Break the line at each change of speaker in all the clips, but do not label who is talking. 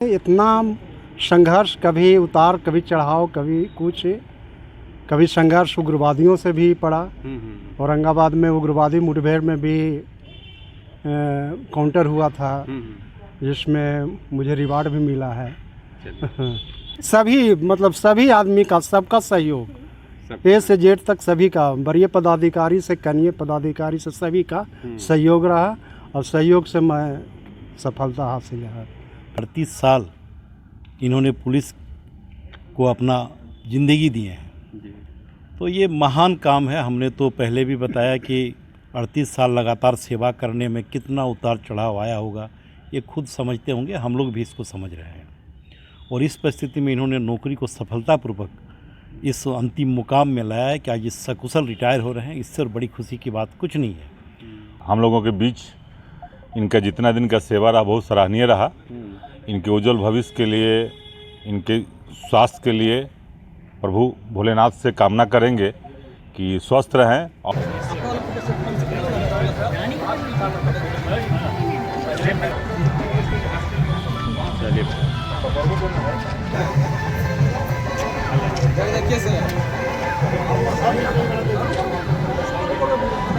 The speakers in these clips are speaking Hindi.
इतना संघर्ष, कभी उतार कभी चढ़ाव, कभी कुछ, कभी संघर्ष उग्रवादियों से भी पड़ा। औरंगाबाद में उग्रवादी मुठभेड़ में भी काउंटर हुआ था, जिसमें मुझे रिवार्ड भी मिला है। सभी मतलब सभी आदमी का, सबका सहयोग, ए से जेड तक सभी का, वरीय पदाधिकारी से कनीय पदाधिकारी से सभी का सहयोग रहा और सहयोग से मैं सफलता हासिल है।
38 साल इन्होंने पुलिस को अपना ज़िंदगी दिए हैं, तो ये महान काम है। हमने तो पहले भी बताया कि 38 साल लगातार सेवा करने में कितना उतार चढ़ाव आया होगा, ये खुद समझते होंगे, हम लोग भी इसको समझ रहे हैं। और इस परिस्थिति में इन्होंने नौकरी को सफलतापूर्वक इस अंतिम मुकाम में लाया है कि आज ये सकुशल रिटायर हो रहे हैं। इससे और बड़ी खुशी की बात कुछ नहीं है।
हम लोगों के बीच इनका जितना दिन का सेवा रहा बहुत सराहनीय रहा। इनके उज्जवल भविष्य के लिए, इनके स्वास्थ्य के लिए प्रभु भोलेनाथ से कामना करेंगे कि स्वस्थ रहें।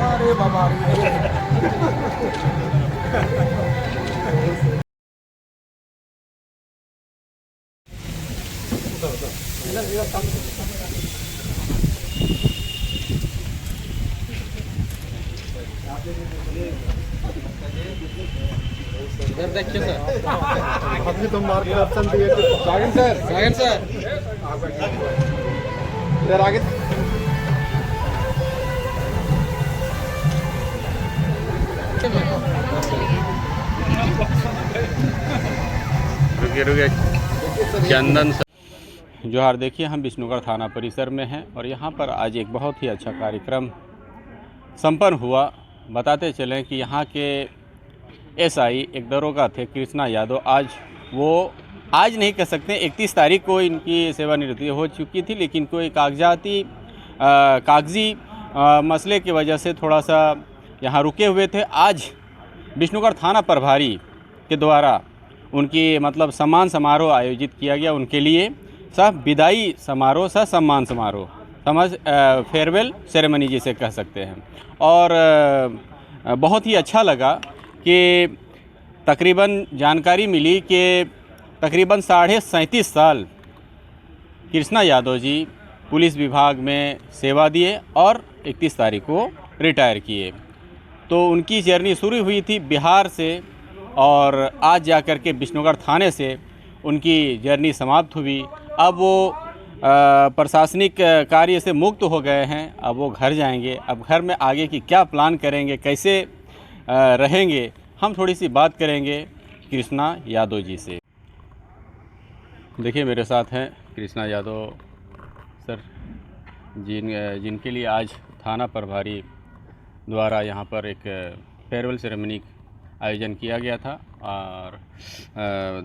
अरे बाबा
इधर देखिए सर,
अभी तो मार्गदर्शन दिए।
सागन सर इधर आगे। रुकिए चंदन सर। जोहार। देखिए, हम विष्णुगढ़ थाना परिसर में हैं और यहाँ पर आज एक बहुत ही अच्छा कार्यक्रम संपन्न हुआ। बताते चलें कि यहाँ के एसआई एक दरोगा थे, कृष्णा यादव। आज नहीं कह सकते, 31 तारीख को इनकी सेवानिवृत्ति हो चुकी थी, लेकिन कोई कागजी मसले की वजह से थोड़ा सा यहाँ रुके हुए थे। आज विष्णुगढ़ थाना प्रभारी के द्वारा उनकी मतलब सम्मान समारोह आयोजित किया गया। उनके लिए विदाई समारोह, सम्मान समारोह, फेयरवेल सेरेमनी जिसे कह सकते हैं। और बहुत ही अच्छा लगा कि तकरीबन जानकारी मिली कि तकरीबन 37.5 साल कृष्णा यादव जी पुलिस विभाग में सेवा दिए और 31 तारीख को रिटायर किए। तो उनकी जर्नी शुरू हुई थी बिहार से और आज जाकर के विष्णुगढ़ थाने से उनकी जर्नी समाप्त हुई। अब वो प्रशासनिक कार्य से मुक्त हो गए हैं। अब वो घर जाएंगे। अब घर में आगे की क्या प्लान करेंगे, कैसे रहेंगे, हम थोड़ी सी बात करेंगे कृष्णा यादव जी से। देखिए, मेरे साथ हैं कृष्णा यादव सर, जिनके लिए आज थाना प्रभारी द्वारा यहाँ पर एक फेयरवेल सेरेमनी आयोजन किया गया था। और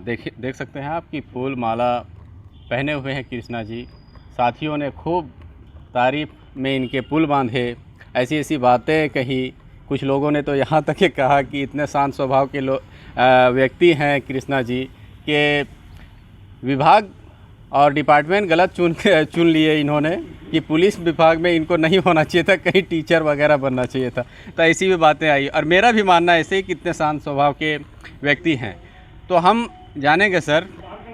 देख सकते हैं आप कि फूल माला पहने हुए हैं कृष्णा जी। साथियों ने खूब तारीफ में इनके पुल बांधे, ऐसी ऐसी बातें कही। कुछ लोगों ने तो यहाँ तक ये कहा कि इतने शांत स्वभाव के व्यक्ति हैं कृष्णा जी कि विभाग और डिपार्टमेंट गलत चुन लिए इन्होंने, कि पुलिस विभाग में इनको नहीं होना चाहिए था, कहीं टीचर वगैरह बनना चाहिए था। तो ऐसी भी बातें आई। और मेरा भी मानना ऐसे ही कि इतने शांत स्वभाव के व्यक्ति हैं। तो हम जानेंगे सर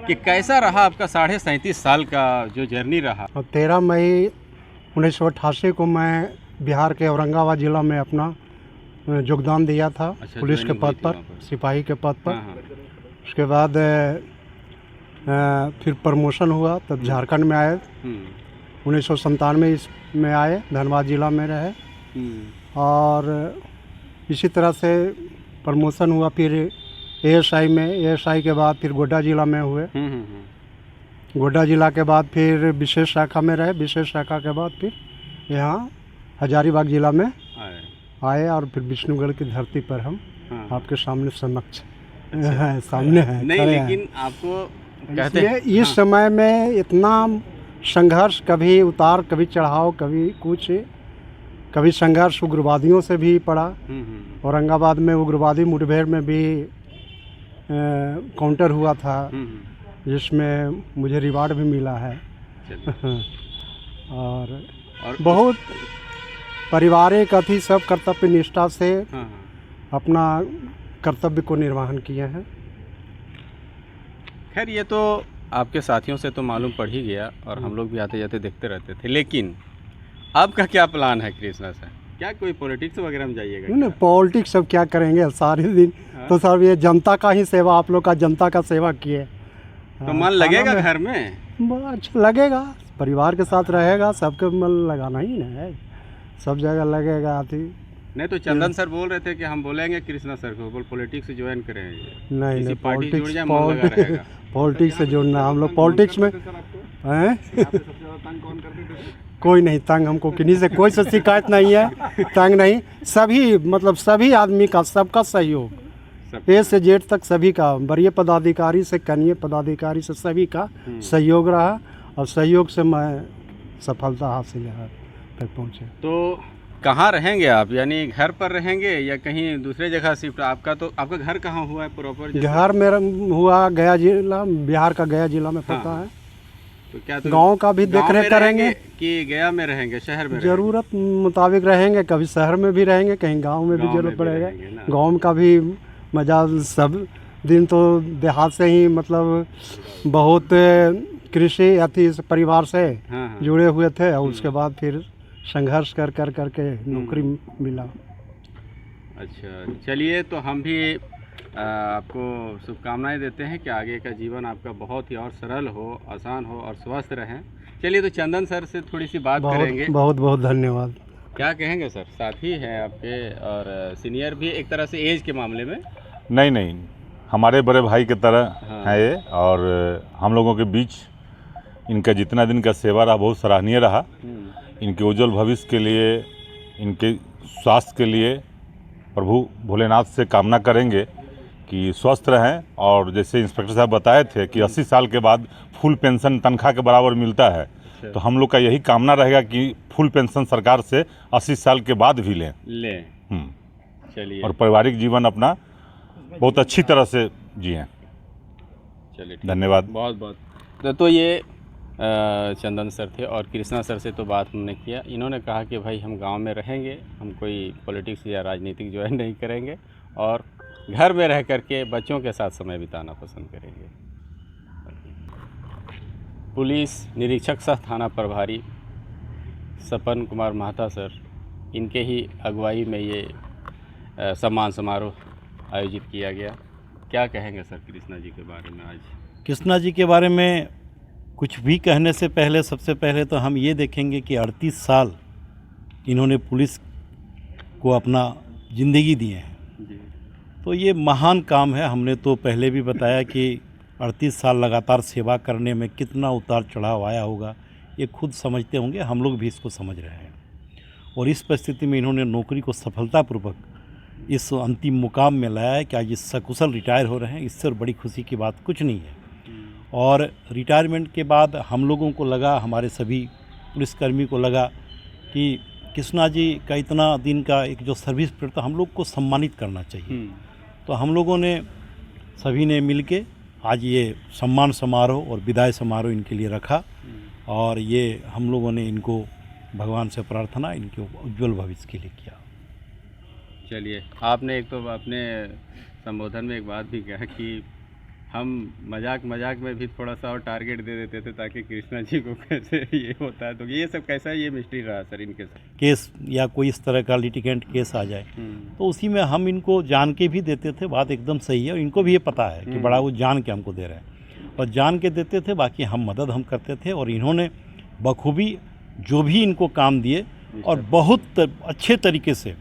कि कैसा रहा आपका 37.5 साल का जो जर्नी रहा।
13 मई 1988 को मैं बिहार के औरंगाबाद ज़िला में अपना योगदान दिया था।
अच्छा,
पुलिस के पद पर, सिपाही के पद पर। उसके बाद फिर प्रमोशन हुआ, तब झारखंड में आए। 1997 में आए, धनबाद ज़िला में रहे। और इसी तरह से प्रमोशन हुआ। फिर एएसआई में, एएसआई के बाद फिर गोड्डा ज़िला में हुए। गोड्डा ज़िला के बाद फिर विशेष शाखा में रहे। विशेष शाखा के बाद फिर यहाँ हजारीबाग ज़िला में आए और फिर विष्णुगढ़ की धरती पर हम आपके सामने सामने हैं।
नहीं, लेकिन आपको कहते हैं
इस समय में इतना संघर्ष, कभी उतार कभी चढ़ाव, कभी कुछ, कभी संघर्ष उग्रवादियों से भी पड़ा। औरंगाबाद में उग्रवादी मुठभेड़ में भी काउंटर हुआ था जिसमें मुझे रिवार्ड भी मिला है। और बहुत पारिवारिक अति सब कर्तव्य निष्ठा से अपना कर्तव्य को निर्वहन किए हैं।
खैर ये तो आपके साथियों से तो मालूम पड़ ही गया और हम लोग भी आते जाते देखते रहते थे, लेकिन आपका क्या प्लान है कृष्णा सर? क्या कोई पॉलिटिक्स वगैरह में जाइएगा?
नहीं, पॉलिटिक्स सब क्या करेंगे सारे दिन। तो सर ये जनता का ही सेवा, आप लोग का जनता का सेवा किए
तो मन लगेगा घर में?
अच्छा लगेगा, परिवार के साथ रहेगा, सबके मन लगाना ही ना है, सब जगह लगेगा।
नहीं तो चंदन सर बोल रहे थे कि हम बोलेंगे कृष्णा सर को पॉलिटिक्स ज्वाइन करेंगे।
नहीं,
पॉलिटिक्स
पॉलिटिक्स से जुड़ना, हम लोग पॉलिटिक्स में हैं। कोई नहीं तंग, हमको किन्हीं से कोई से शिकायत नहीं है, तंग नहीं। सभी मतलब सभी आदमी का, सबका सहयोग, ए से जेड तक सभी का, वरीय पदाधिकारी से कनीय पदाधिकारी से सभी का सहयोग रहा और सहयोग से मैं सफलता हासिल तक पहुँचे।
तो कहाँ रहेंगे आप? यानी घर पर रहेंगे या कहीं दूसरे जगह शिफ्ट? आपका घर कहाँ हुआ है प्रॉपर?
घर मेरा हुआ गया जिला, बिहार का गया जिला में पड़ता है।
तो क्या
गांव का भी देख रेख करेंगे
कि गया में रहेंगे, शहर में?
जरूरत मुताबिक रहेंगे, कभी शहर में भी रहेंगे, कहीं गांव में भी जरूरत पड़ेगा। गांव का भी मजा, सब दिन तो देहात से ही मतलब बहुत कृषि अति परिवार से जुड़े हुए थे और उसके बाद फिर संघर्ष कर करके नौकरी मिला।
अच्छा, चलिए तो हम भी आपको शुभकामनाएं देते हैं कि आगे का जीवन आपका बहुत ही और सरल हो, आसान हो और स्वस्थ रहें। चलिए तो चंदन सर से थोड़ी सी बात करेंगे।
बहुत बहुत धन्यवाद।
क्या कहेंगे सर? साथी हैं आपके और सीनियर भी एक तरह से एज के मामले में?
नहीं, हमारे बड़े भाई की तरह है ये, और हम लोगों के बीच इनका जितना दिन का सेवा रहा बहुत सराहनीय रहा। इनके उज्जवल भविष्य के लिए, इनके स्वास्थ्य के लिए प्रभु भोलेनाथ से कामना करेंगे कि स्वस्थ रहें। और जैसे इंस्पेक्टर साहब बताए थे कि 80 साल के बाद फुल पेंशन तनख्वाह के बराबर मिलता है, तो हम लोग का यही कामना रहेगा कि फुल पेंशन सरकार से 80 साल के बाद भी लें।
चलिए,
और पारिवारिक जीवन अपना बहुत अच्छी तरह से जिएं।
चलिए,
धन्यवाद।
बहुत बहुत। तो ये चंदन सर थे और कृष्णा सर से तो बात हमने किया। इन्होंने कहा कि भाई हम गांव में रहेंगे, हम कोई पॉलिटिक्स या राजनीतिक ज्वाइन नहीं करेंगे और घर में रह करके बच्चों के साथ समय बिताना पसंद करेंगे। पुलिस निरीक्षक सह थाना प्रभारी सपन कुमार महता सर, इनके ही अगुवाई में ये सम्मान समारोह आयोजित किया गया। क्या कहेंगे सर कृष्णा जी के बारे में? आज
कृष्णा जी के बारे में कुछ भी कहने से पहले सबसे पहले तो हम ये देखेंगे कि 38 साल इन्होंने पुलिस को अपना ज़िंदगी दिए हैं। तो ये महान काम है। हमने तो पहले भी बताया कि 38 साल लगातार सेवा करने में कितना उतार चढ़ाव आया होगा, ये खुद समझते होंगे, हम लोग भी इसको समझ रहे हैं। और इस परिस्थिति में इन्होंने नौकरी को सफलतापूर्वक इस अंतिम मुकाम में लाया है कि आज इस सकुशल रिटायर हो रहे हैं। इससे और बड़ी खुशी की बात कुछ नहीं है। और रिटायरमेंट के बाद हम लोगों को लगा, हमारे सभी पुलिसकर्मी को लगा कि कृष्णा जी का इतना दिन का एक जो सर्विस पीरियड था, हम लोग को सम्मानित करना चाहिए। तो हम लोगों ने सभी ने मिलके आज ये सम्मान समारोह और विदाई समारोह इनके लिए रखा और ये हम लोगों ने इनको भगवान से प्रार्थना इनके उज्जवल भविष्य के लिए किया।
चलिए, आपने एक तो अपने संबोधन में एक बात भी कहा कि हम मजाक में भी थोड़ा सा और टारगेट दे देते थे ताकि कृष्णा जी को कैसे ये होता है। तो ये सब कैसा ये मिस्ट्री रहा सर इनके साथ? केस
या कोई इस तरह का लिटिगेंट केस आ जाए तो उसी में हम इनको जान के भी देते थे। बात एकदम सही है और इनको भी ये पता है कि बड़ा वो जान के हमको दे रहे हैं और जान के देते थे। बाकी हम मदद हम करते थे और इन्होंने बखूबी जो भी इनको काम दिए और बहुत अच्छे तरीके से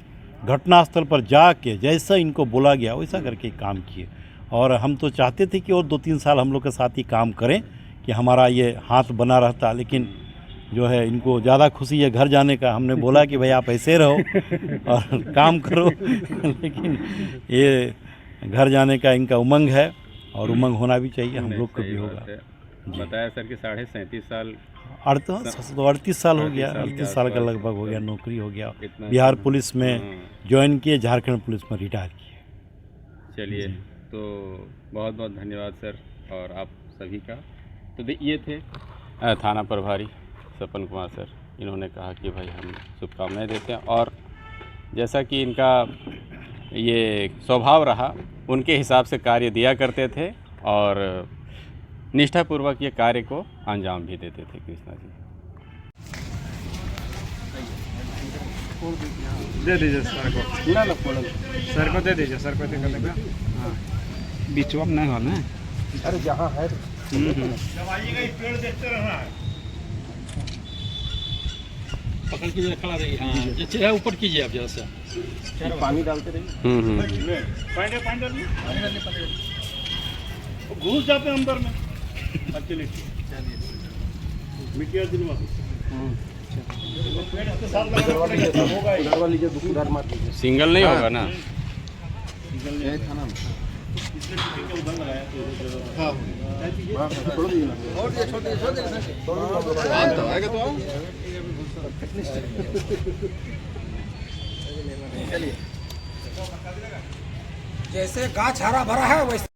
घटनास्थल पर जाके जैसा इनको बोला गया वैसा करके काम किए। और हम तो चाहते थे कि और 2-3 साल हम लोग के साथ ही काम करें कि हमारा ये हाथ बना रहता, लेकिन जो है इनको ज़्यादा खुशी है घर जाने का। हमने बोला कि भाई आप ऐसे रहो और काम करो लेकिन ये घर जाने का इनका उमंग है और उमंग होना भी चाहिए, हम लोग को भी होगा।
बताया सर कि 37.5 साल
38 साल हो गया, 38 साल का लगभग हो गया, नौकरी हो गया। बिहार पुलिस में ज्वाइन किए, झारखंड पुलिस में रिटायर किए।
चलिए, तो बहुत बहुत धन्यवाद सर और आप सभी का। तो ये थे थाना प्रभारी सपन कुमार सर। इन्होंने कहा कि भाई हम शुभकामनाएं देते हैं और जैसा कि इनका ये स्वभाव रहा, उनके हिसाब से कार्य दिया करते थे और निष्ठापूर्वक ये कार्य को अंजाम भी देते थे कृष्णा जी।
दे दीजिए सर को, सर को दे दीजिए, सर को दे देगा। हाँ, बीच में नहीं होना है।
अरे जहाँ है
पेड़ देखते रहना है। पकड़ कीजिए, खड़ा रहिए। हाँ, ये चेहरा ऊपर कीजिए आप जरा सा,
पानी डालते रहिए।
पानी डालिए, घुस जाते हैं अंदर में। चलिए मिट्टिया दिलवा
सिंगल नहीं होगा ना।
जैसे गाछ हरा भरा है वैसे